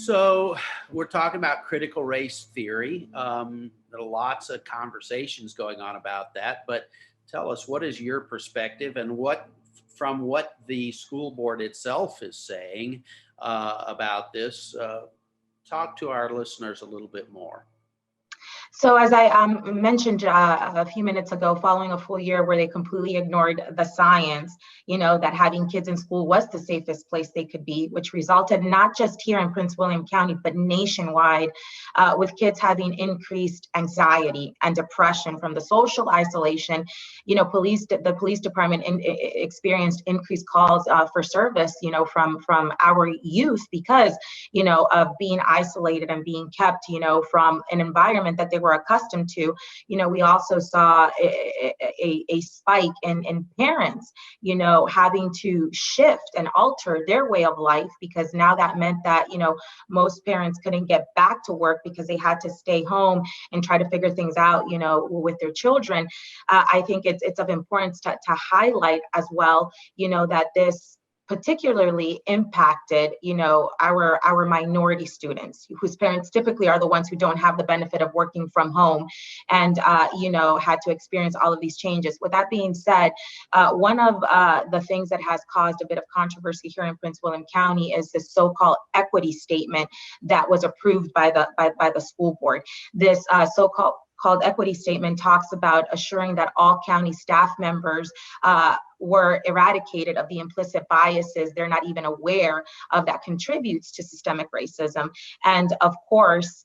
So we're talking about critical race theory. There are lots of conversations going on about that, but tell us, what is your perspective, and from what the school board itself is saying about this, talk to our listeners a little bit more. So as I mentioned a few minutes ago, following a full year where they completely ignored the science, that having kids in school was the safest place they could be, which resulted not just here in Prince William County, but nationwide, with kids having increased anxiety and depression from the social isolation. The police department experienced increased calls for service, from our youth because, of being isolated and being kept, from an environment that they were accustomed to. We also saw a spike in parents, having to shift and alter their way of life, because now that meant that, most parents couldn't get back to work because they had to stay home and try to figure things out, with their children. I think it's of importance to highlight as well, that this particularly impacted, our minority students, whose parents typically are the ones who don't have the benefit of working from home, and had to experience all of these changes. With that being said, one of the things that has caused a bit of controversy here in Prince William County is this so-called equity statement that was approved by the school board. This so-called equity statement talks about assuring that all county staff members were eradicated of the implicit biases they're not even aware of that contributes to systemic racism. And of course,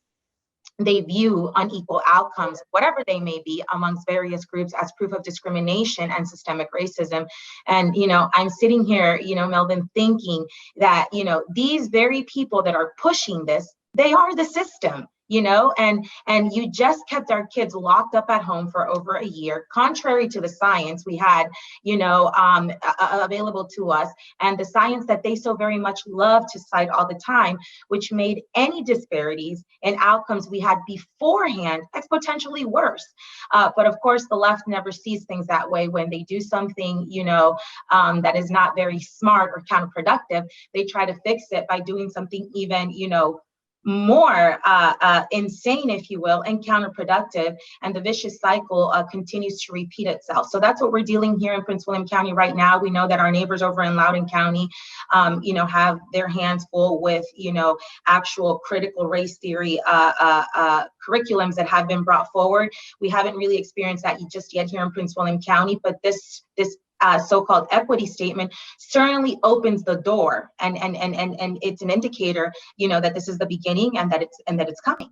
they view unequal outcomes, whatever they may be, amongst various groups as proof of discrimination and systemic racism. And, I'm sitting here, Melvin, thinking that, these very people that are pushing this, they are the system. And you just kept our kids locked up at home for over a year, contrary to the science we had, available to us, and the science that they so very much love to cite all the time, which made any disparities in outcomes we had beforehand exponentially worse. But of course, the left never sees things that way. When they do something, that is not very smart or counterproductive, they try to fix it by doing something even, more insane, if you will, and counterproductive, and the vicious cycle continues to repeat itself. So that's what we're dealing here in Prince William County right now. We know that our neighbors over in Loudoun County, have their hands full with, actual critical race theory curriculums that have been brought forward. We haven't really experienced that just yet here in Prince William County, but this so-called equity statement certainly opens the door, and it's an indicator, that this is the beginning, and that it's coming.